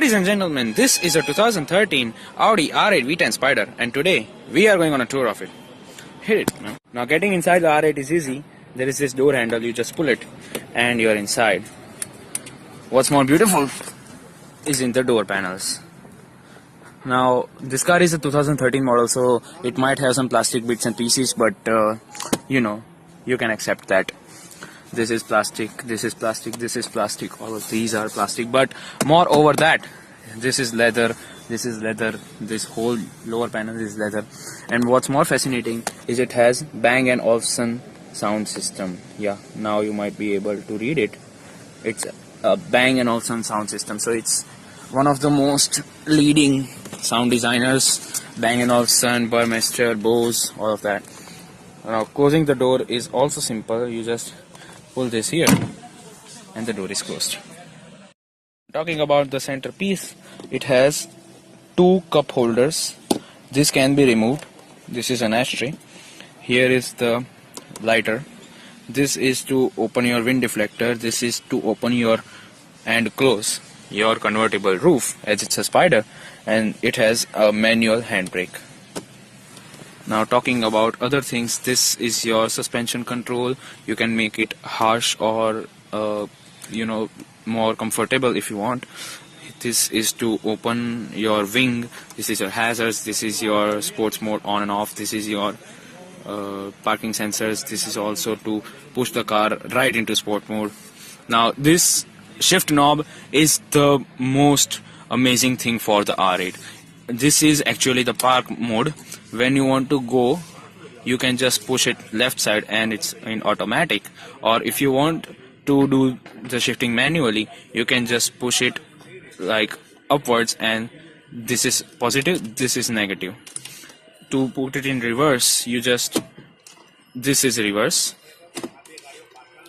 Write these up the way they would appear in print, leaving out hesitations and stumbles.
Ladies and gentlemen, this is a 2013 Audi R8 V10 Spyder, and today we are going on a tour of it. Hit it now. Now getting inside the R8 is easy. There is this door handle, you just pull it and you're inside. What's more beautiful is in the door panels. Now this car is a 2013 model, so it might have some plastic bits and pieces, but you can accept that. This is plastic, this is plastic, this is plastic, all of these are plastic, but moreover that, this is leather, this whole lower panel is leather. And what's more fascinating is it has Bang & Olufsen sound system. Yeah, now you might be able to read it. It's a Bang & Olufsen sound system, so it's one of the most leading sound designers. Bang & Olufsen, Burmester, Bose, all of that. Now closing the door is also simple. You just pull this here and the door is closed. Talking about the centerpiece, it has two cup holders. This can be removed. This is an ashtray. Here is the lighter. This is to open your wind deflector. This is to open your and close your convertible roof, as it's a Spyder, and it has a manual handbrake. Now talking about other things, this is your suspension control. You can make it harsh or more comfortable if you want. This is to open your wing. This is your hazards. This is your sports mode on and off. This is your parking sensors. This is also to push the car right into sport mode. Now this shift knob is the most amazing thing for the R8. This is actually the park mode. When you want to go, you can just push it left side and it's in automatic, or if you want to do the shifting manually, you can just push it like upwards, and this is positive, this is negative. To put it in reverse, this is reverse,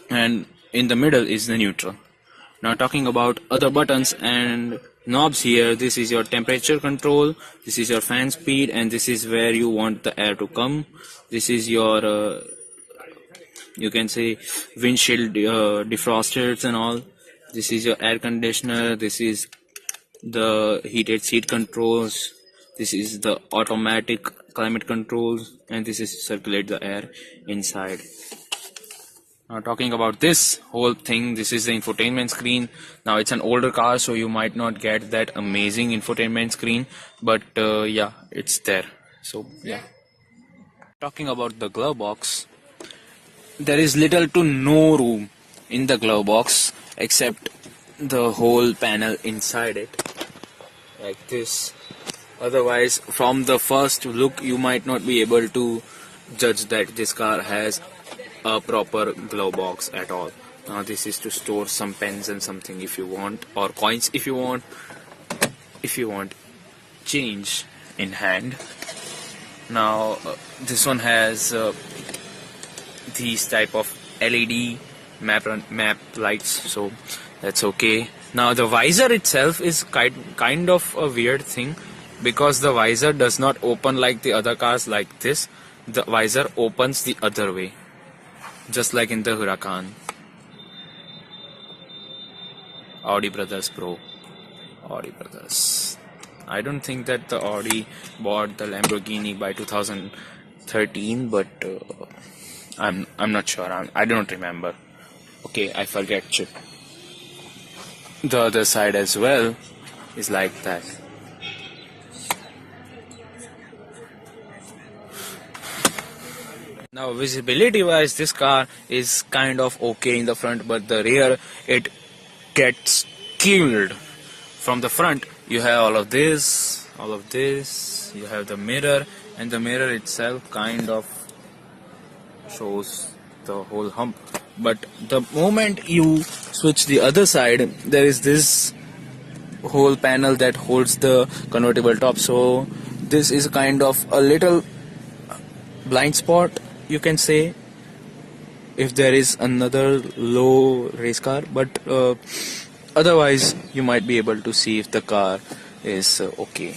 and in the middle is the neutral. Now talking about other buttons and knobs here, this is your temperature control, this is your fan speed, and this is where you want the air to come. This is your you can say windshield defrosters and all. This is your air conditioner, this is the heated seat controls, this is the automatic climate controls, and this is to circulate the air inside. Now talking about this whole thing, this is the infotainment screen. Now it's an older car, so you might not get that amazing infotainment screen, but yeah, it's there. So yeah. Talking about the glove box, there is little to no room in the glove box except the whole panel inside it, like this. Otherwise, from the first look, you might not be able to judge that this car has a proper glove box at all. Now this is to store some pens and something if you want, or coins if you want, change in hand. Now this one has these type of LED map lights, so that's okay. Now the visor itself is kind of a weird thing, because the visor does not open like the other cars like this. The visor opens the other way, just like in the Huracan. Audi brothers, bro. Audi brothers. I don't think that the Audi bought the Lamborghini by 2013, but I'm not sure. I don't remember. Okay, I forget. The other side as well is like that. Now visibility wise, this car is kind of okay in the front, but the rear, it gets killed. From the front you have all of this, you have the mirror, and the mirror itself kind of shows the whole hump. But the moment you switch the other side, there is this whole panel that holds the convertible top, so this is kind of a little blind spot, you can say, if there is another low race car, but otherwise you might be able to see if the car is okay.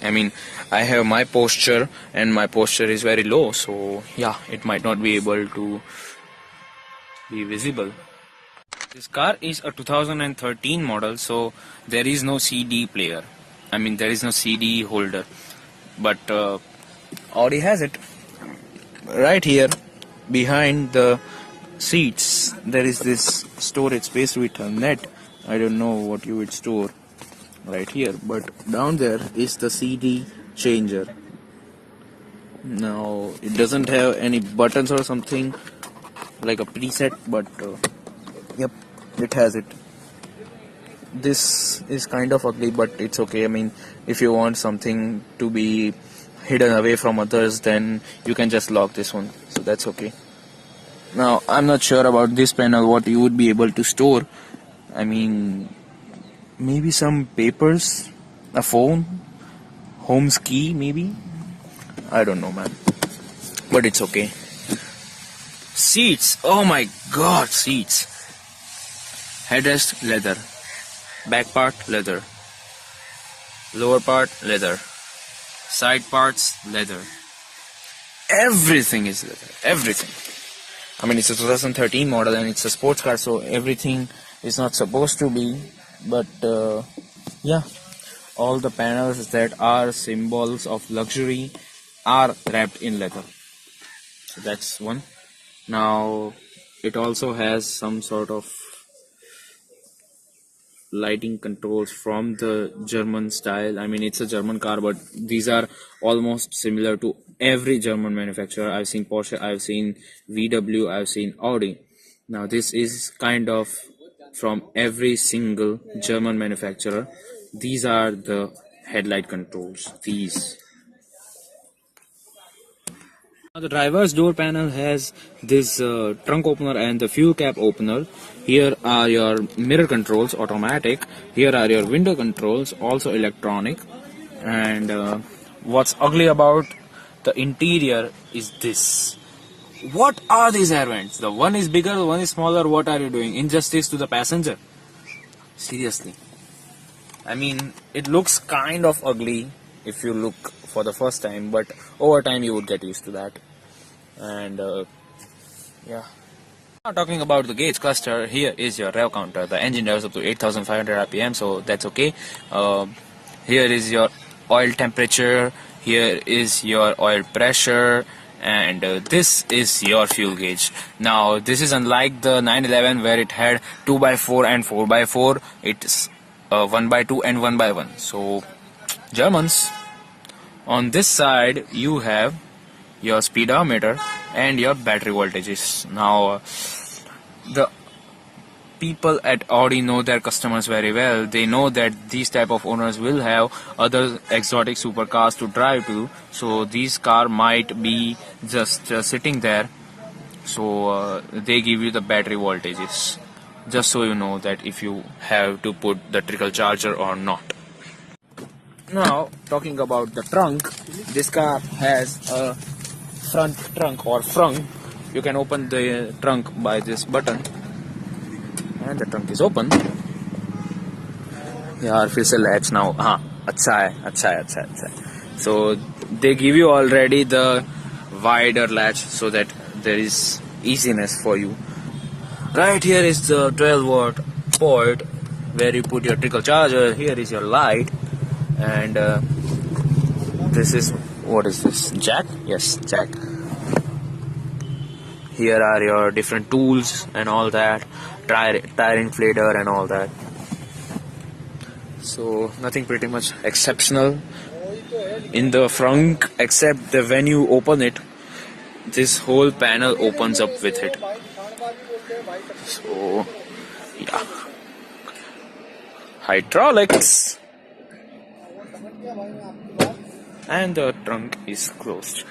I mean, I have my posture and my posture is very low, so yeah, it might not be able to be visible. This car is a 2013 model, so there is no CD player. I mean, there is no CD holder. But Audi has it. Right here, behind the seats, there is this storage space with a net. I don't know what you would store right here, but down there is the CD changer. Now, it doesn't have any buttons or something like a preset, but yep, it has it. This is kind of ugly, but it's okay. I mean, if you want something to be hidden away from others, then you can just lock this one, so that's okay. Now, I'm not sure about this panel, what you would be able to store. I mean, maybe some papers, a phone, home's key maybe. I don't know, man, but it's okay. Seats, oh my god, seats. Headrest leather, back part leather, lower part leather, side parts leather. Everything is leather, everything. I mean, it's a 2013 model and it's a sports car, so everything is not supposed to be, but yeah, all the panels that are symbols of luxury are wrapped in leather. So that's one. Now, it also has some sort of lighting controls from the German style. I mean, it's a German car, but these are almost similar to every German manufacturer. I've seen Porsche, I've seen VW, I've seen Audi. Now, this is kind of from every single German manufacturer. These are the headlight controls. These. Now, the driver's door panel has this trunk opener and the fuel cap opener. Here are your mirror controls, automatic. Here are your window controls, also electronic. And what's ugly about the interior is this. What are these air vents? The one is bigger, the one is smaller. What are you doing? Injustice to the passenger. Seriously. I mean, it looks kind of ugly if you look for the first time, but over time you would get used to that. And yeah. Now talking about the gauge cluster, here is your rev counter. The engine revs up to 8,500 rpm, so that's okay. Here is your oil temperature, here is your oil pressure, and this is your fuel gauge. Now, this is unlike the 911 where it had 2x4 and 4x4. It's 1x2 and 1x1. So, Germans. On this side, you have your speedometer and your battery voltages. Now, the people at Audi know their customers very well. They know that these type of owners will have other exotic supercars to drive to, so these car might be just sitting there, so they give you the battery voltages, just so you know that if you have to put the trickle charger or not. Now, talking about the trunk, this car has a front trunk or frunk. You can open the trunk by this button, and the trunk is open. यार फिर से latch now. हाँ, अच्छा है. So they give you already the wider latch so that there is easiness for you. Right here is the 12-watt port where you put your trickle charger. Here is your light. And this is, what is this, jack? Yes, jack. Here are your different tools and all that, tire inflator and all that. So nothing pretty much exceptional in the front, except that when you open it, this whole panel opens up with it. So yeah, hydraulics. And the trunk is closed.